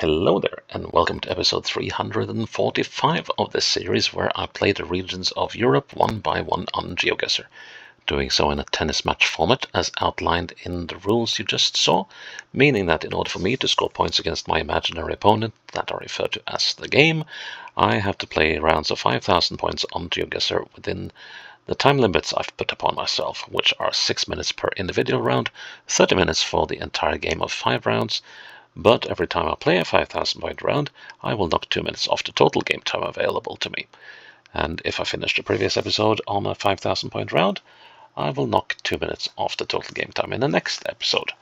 Hello there, and welcome to episode 345 of this series where I play the regions of Europe one by one on GeoGuessr, doing so in a tennis match format as outlined in the rules you just saw, meaning that in order for me to score points against my imaginary opponent that are referred to as the game, I have to play rounds of 5,000 points on GeoGuessr within the time limits I've put upon myself, which are 6 minutes per individual round, 30 minutes for the entire game of 5 rounds, but every time I play a 5,000 point round, I will knock 2 minutes off the total game time available to me. And if I finish the previous episode on a 5,000 point round, I will knock 2 minutes off the total game time in the next episode.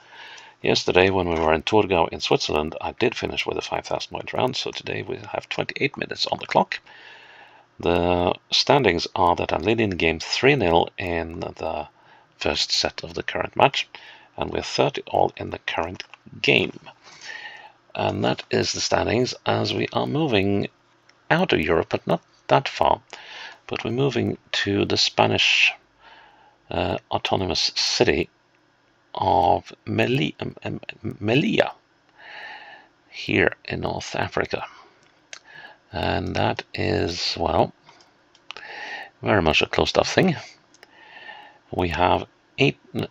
Yesterday, when we were in Torgau in Switzerland, I did finish with a 5,000 point round, so today we have 28 minutes on the clock. The standings are that I'm leading the game 3-0 in the first set of the current match, and we're 30 all in the current game. And that is the standings as we are moving out of Europe, but not that far. But we're moving to the Spanish autonomous city of Melilla, here in North Africa. And that is, well, very much a closed-off thing. We have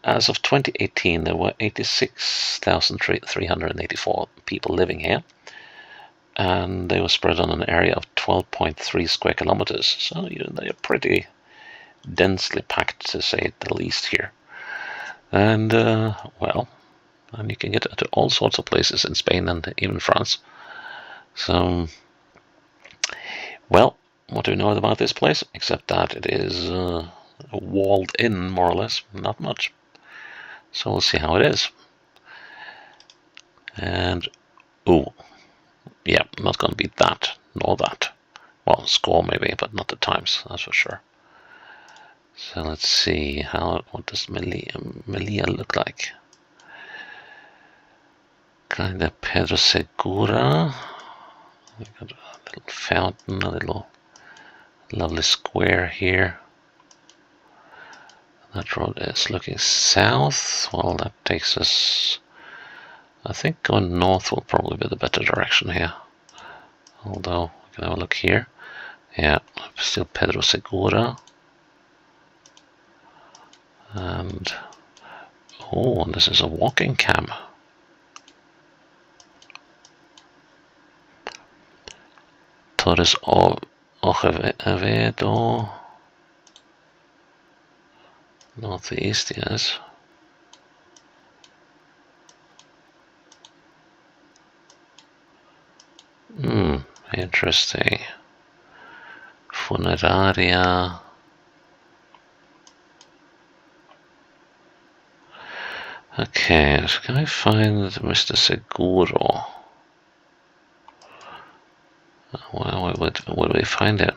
as of 2018, there were 86,384 people living here, and they were spread on an area of 12.3 square kilometers. So they are pretty densely packed, to say the least, here. And well, and you can get to all sorts of places in Spain and even France. So, well, what do we know about this place except that it is walled in, more or less, not much. So we'll see how it is. And yeah, not going to beat that nor that. Well, score maybe, but not the times, that's for sure. So let's see what does Melilla look like. Kinda Pedro Segura. We've got a little fountain, a little lovely square here. That road is looking south. Well, that takes us, I think going north will probably be the better direction here. Although, we can have a look here. Yeah, still Pedro Segura. And, oh, this is a walking cam. Torres Ojevedo. Northeast, yes. Interesting. Funeraria. Okay, so can I find Mr. Seguro? Where would we find him?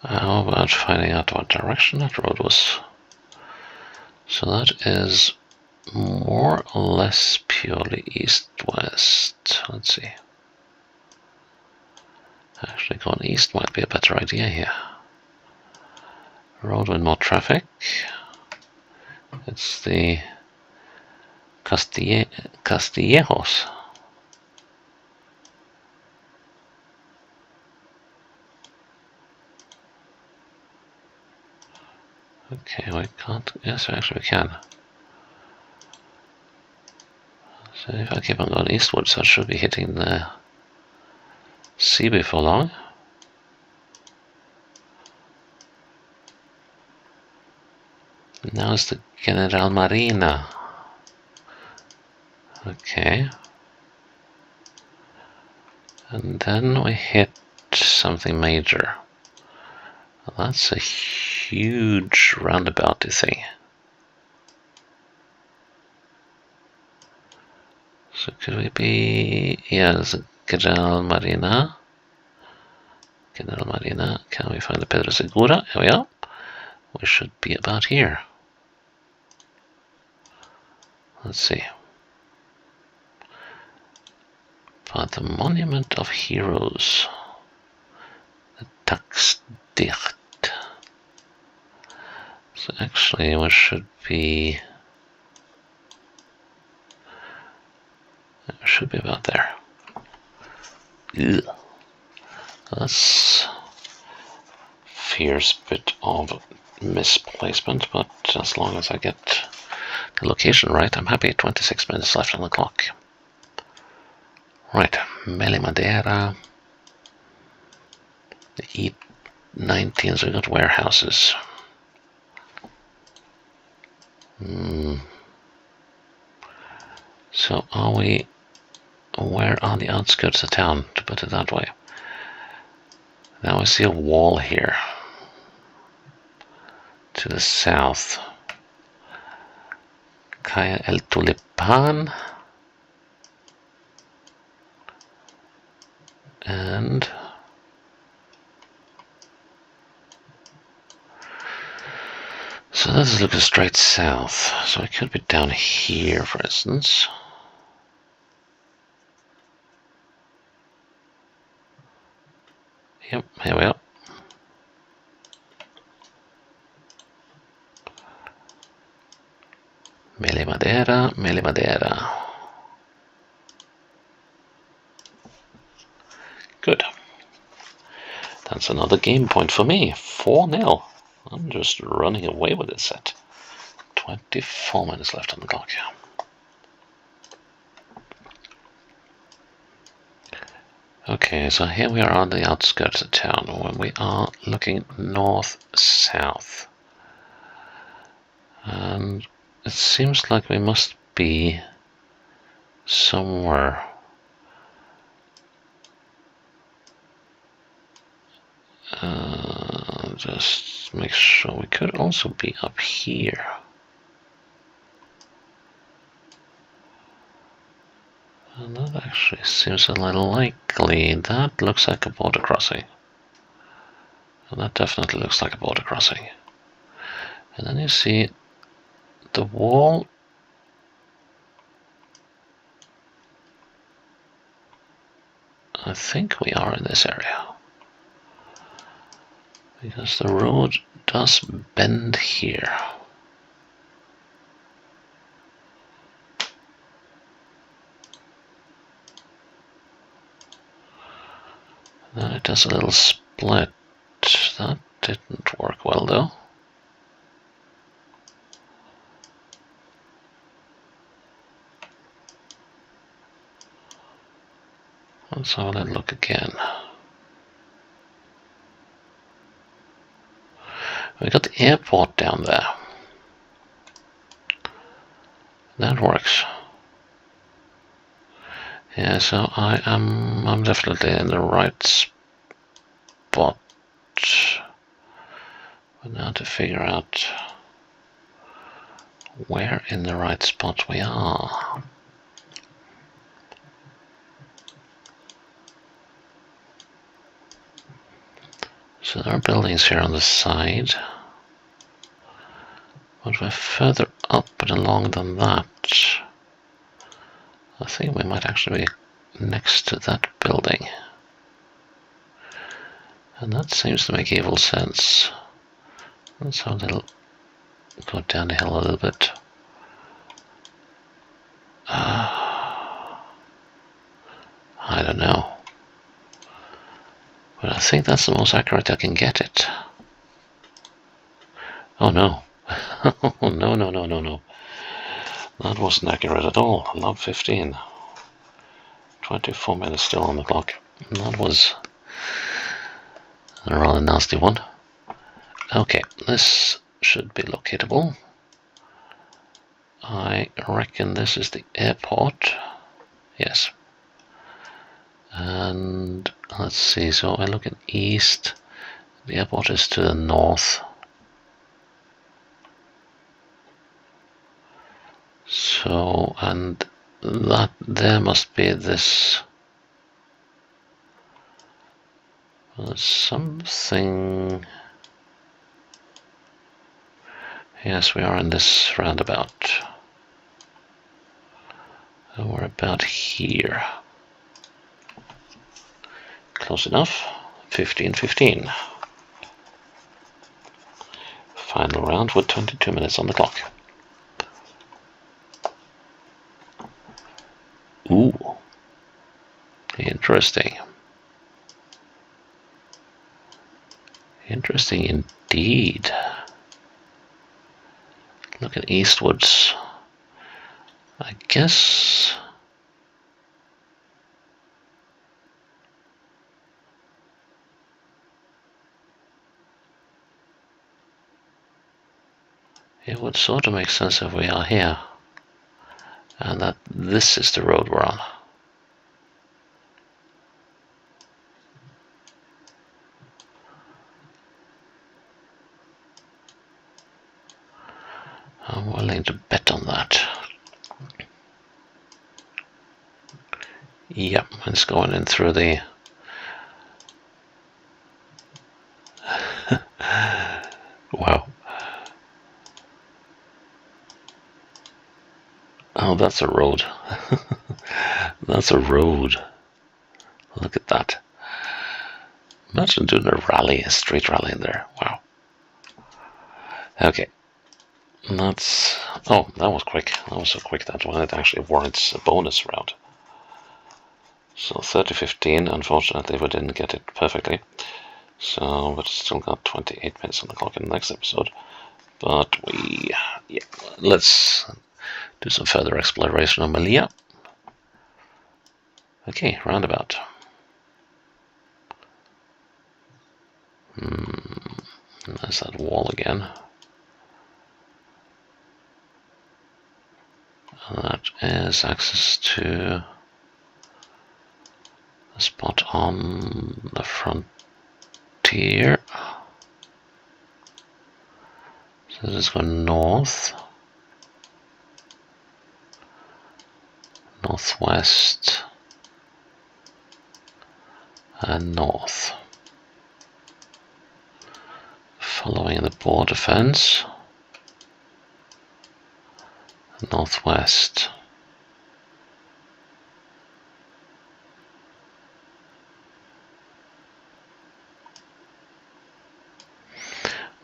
How about finding out what direction that road was? So that is more or less purely east-west. Let's see. Actually, going east might be a better idea here. Road with more traffic. It's the Castillejos. Okay, we can't. Yes, actually we can. So if I keep on going eastwards, I should be hitting the sea before long. Now it's the General Marina. Okay. And then we hit something major. Well, that's a huge roundabouty thing. So could we be... yeah, there's a General Marina. General Marina. Can we find the Pedro Segura? Here we are. We should be about here. Let's see. But the Monument of Heroes, the Taxdicht. So actually, we should be about there. Ugh. That's fierce bit of misplacement, but as long as I get the location right, I'm happy. 26 minutes left on the clock. Right, Melilla, the E19, so we've got warehouses. So are we where are the outskirts of town, to put it that way? Now I see a wall here to the south. Calle El Tulipan. And so this looks straight south. So it could be down here, for instance. Yep, here we are. Melilla. Good. That's another game point for me. 4-0. I'm just running away with this set. 24 minutes left on the clock. Okay, so here we are on the outskirts of town when we are looking north-south. And it seems like we must be somewhere. Just make sure we could also be up here. And that actually seems a little likely. That looks like a border crossing. And that definitely looks like a border crossing. And then you see the wall. I think we are in this area. Because the road does bend here. Then it does a little split. That didn't work well though. Let's have a little look again. We got the airport down there. That works. Yeah, so I'm definitely in the right spot. But now to figure out where in the right spot we are. So there are buildings here on the side. But we're further up and along than that. I think we might actually be next to that building. And that seems to make evil sense. Let's have a little go down the hill a little bit. I don't know. But I think that's the most accurate I can get it. Oh no. No. That wasn't accurate at all. Lab 15. 24 minutes still on the clock. That was a rather nasty one. Okay, this should be locatable. I reckon this is the airport. Yes. And let's see, so I look at east. The airport is to the north. So, and that there must be this. Something. Yes, we are in this roundabout. And we're about here. Close enough. 15:15. Final round with 22 minutes on the clock. Ooh. Interesting. Interesting indeed. Look at eastwards. I guess... it would sort of make sense if we are here. And that this is the road we're on. I'm willing to bet on that. Yep, it's going in through the... Wow. Oh, that's a road. That's a road. Look at that. Imagine doing a rally, a street rally in there. Wow. Okay. That's... Oh, that was quick. That was so quick that one it actually warrants a bonus round. So 30:15, unfortunately we didn't get it perfectly. So, but still got 28 minutes on the clock in the next episode. But yeah, let's do some further exploration of Melilla. Okay, roundabout. There's that wall again. And that is access to a spot on the frontier. So this is going north, northwest, and north. Following the border fence, northwest.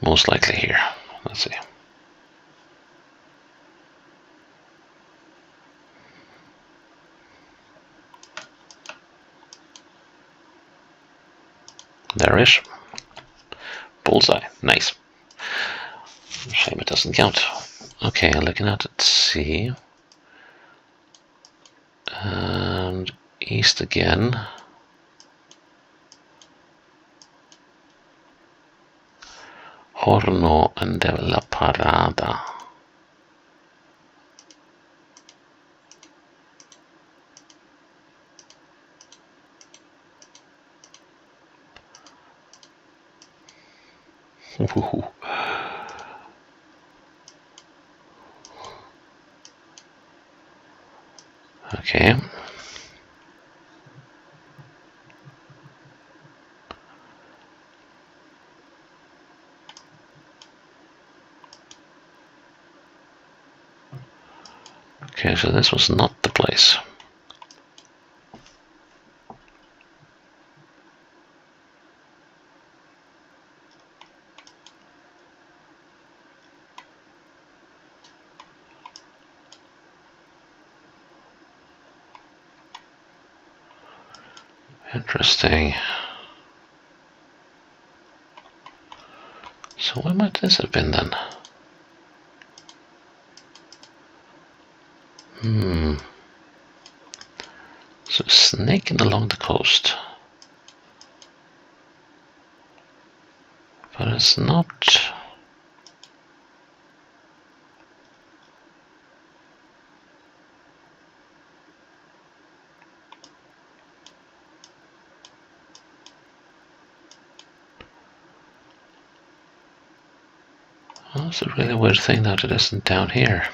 Most likely here. Let's see. There is. Bullseye. Nice. Shame it doesn't count. Okay, looking at it, see. And east again. Horno and La Parada. Okay. Okay, so this was not the place. Interesting. So where might this have been then? So snaking along the coast. But it's not... Well, it's a really weird thing that it isn't down here.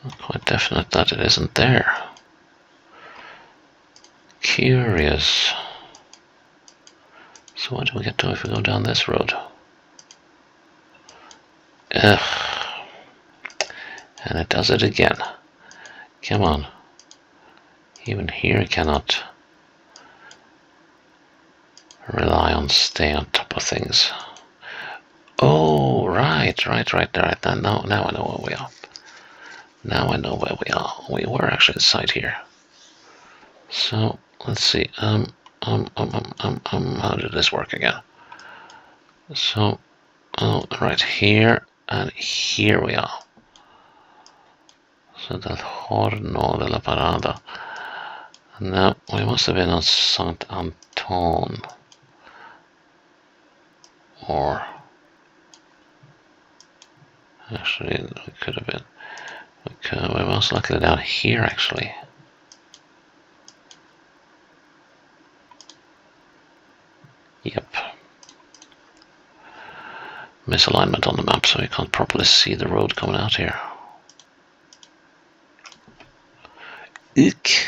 I'm quite definite that it isn't there. curious. So what do we get to if we go down this road? Ugh. And it does it again. Come on. Even here it cannot rely on staying on top of things. Oh, right. Now I know where we are. Now I know where we are. We were actually inside here. So let's see. How did this work again? So, right here and here we are. So del Horno de la Parada. Now we must have been on Saint Anton, or actually we could have been. We're most likely down here actually. Yep. Misalignment on the map, so you can't properly see the road coming out here. Eek.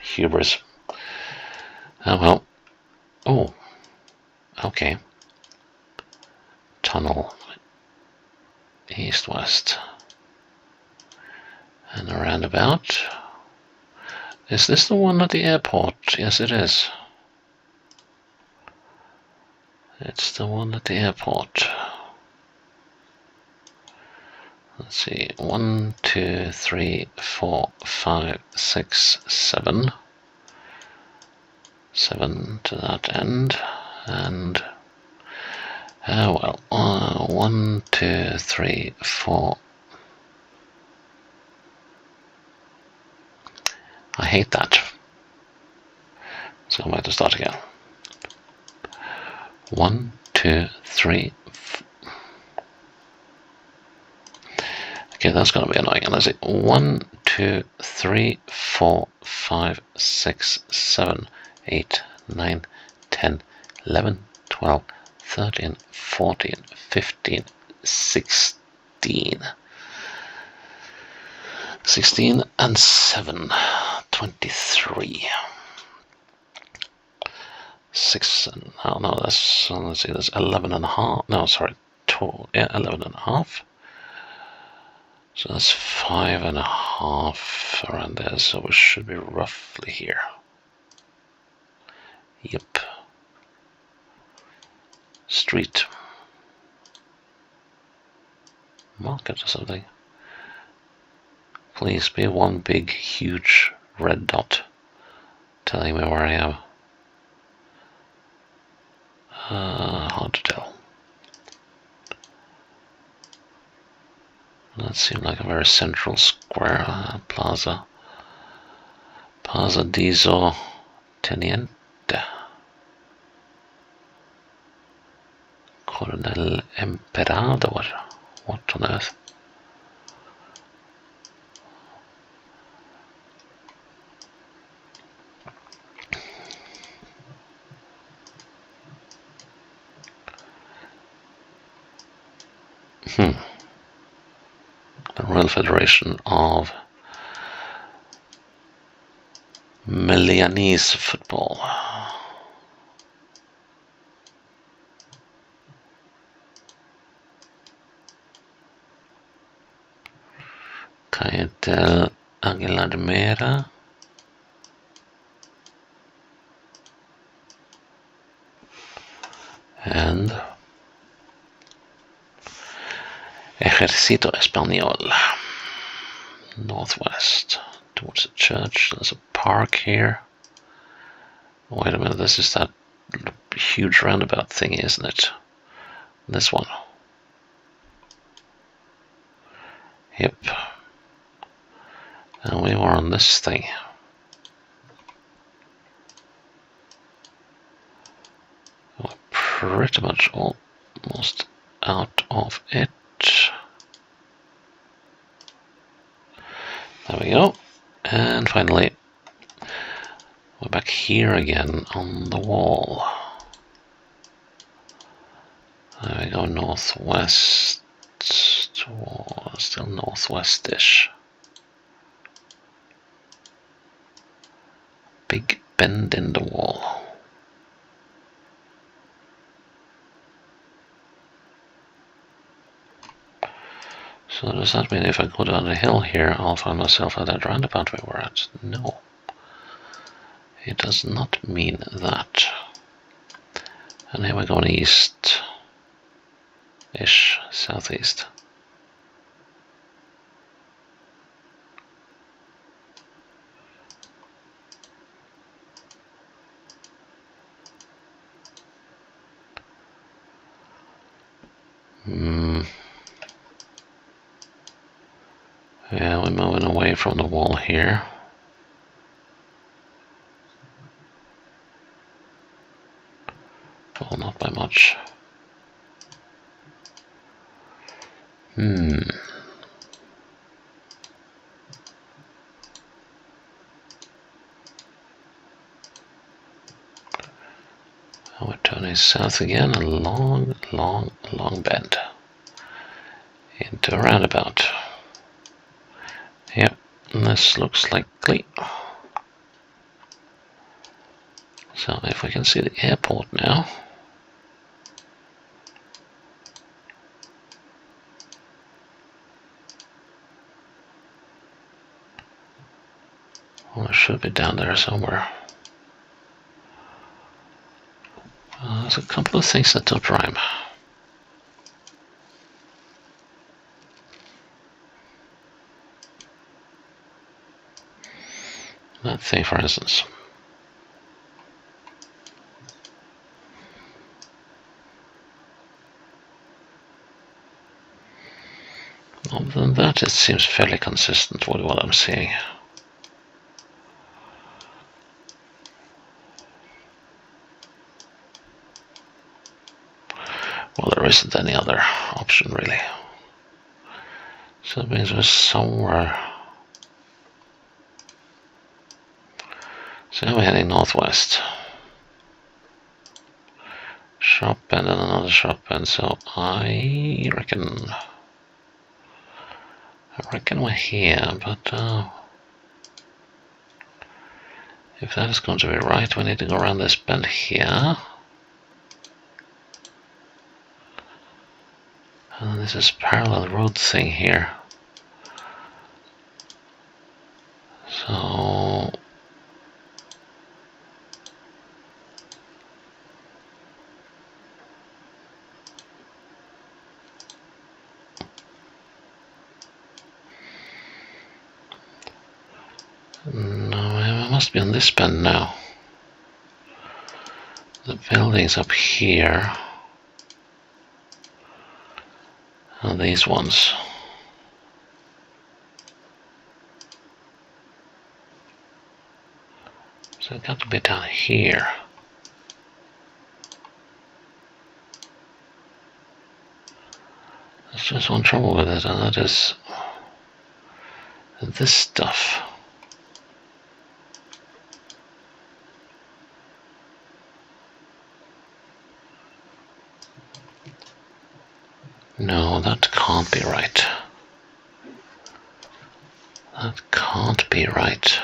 Hubris. Oh well. Oh. Okay. Tunnel. East-west. And a roundabout. Is this the one at the airport? Yes, it is. It's the one at the airport. Let's see. 1, 2, 3, 4, 5, 6, 7. 7 to that end. And 1, 2, 3, 4. I hate that. So I'm going to start again. 1, 2, 3. Okay, that's going to be annoying. And let's see. 1, 2, 3, 4, 5, 6, 7, 8, 9, 10, 11, 12, 13, 14, 15, 16. 16 and 7, 23. 6 and, oh no, that's, let's see, that's 11 and a half. No, sorry, 12, yeah, 11 and a half. So that's 5 and a half around there, so we should be roughly here. Yep. Street. Market or something. Please be one big, huge red dot telling me where I am. Hard to tell. That seemed like a very central square, plaza. Plaza Diso Teniente. Coronel Emperador. What on earth? The Royal Federation of Melillanese football. Calle del Aguilar de Mera. And Ejército Español. Northwest towards the church. There's a park here. Wait a minute, this is that huge roundabout thing, isn't it? This one. Yep. And we were on this thing. We're pretty much almost out of it. There we go. And finally, we're back here again on the wall. There we go, northwest, still northwest-ish. big bend in the wall. So does that mean if I go down the hill here, I'll find myself at that roundabout we were at? No. It does not mean that. And here we're going east-ish, southeast. Yeah, we're moving away from the wall here. Well, not by much. Oh, we're turning south again, a long, long, long bend into a roundabout. Yep, this looks likely. So if we can see the airport now. Well, it should be down there somewhere. There's a couple of things that don't rhyme. That thing, for instance. Other than that, it seems fairly consistent with what I'm seeing. Well, there isn't any other option, really. So that means we're somewhere. So now we're heading northwest. Sharp bend and another sharp bend, so I reckon we're here, but if that is going to be right, we need to go around this bend here. And this is parallel road thing here. So no, I must be on this bend now. The buildings up here. And these ones. So it's got to be down here. There's just one trouble with it, and that is this stuff. No, that can't be right. That can't be right.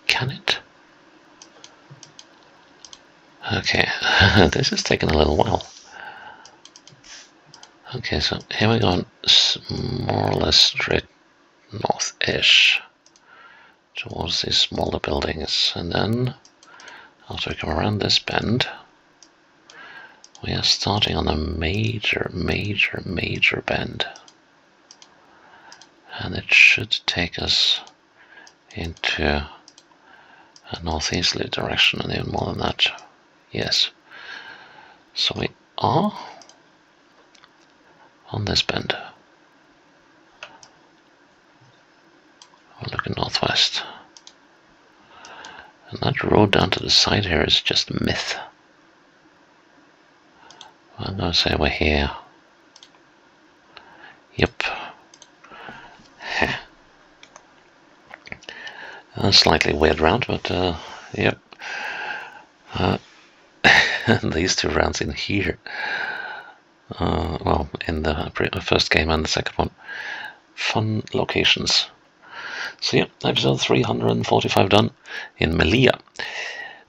Can it? Okay, this is taking a little while. Okay, so here we're going more or less straight north-ish towards these smaller buildings, and then after we come around this bend, we are starting on a major bend, and it should take us into a northeasterly direction, and even more than that. Yes, so we are on this bend. We're looking northwest, and that road down to the side here is just a myth. I'm going to say we're here. Yep. A slightly weird round, but yep. And these two rounds in here, well, in the first game and the second one, fun locations. So yeah, episode 345 done in Melilla.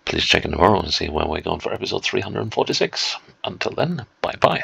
Please check in tomorrow and see where we're going for episode 346. Until then, bye-bye.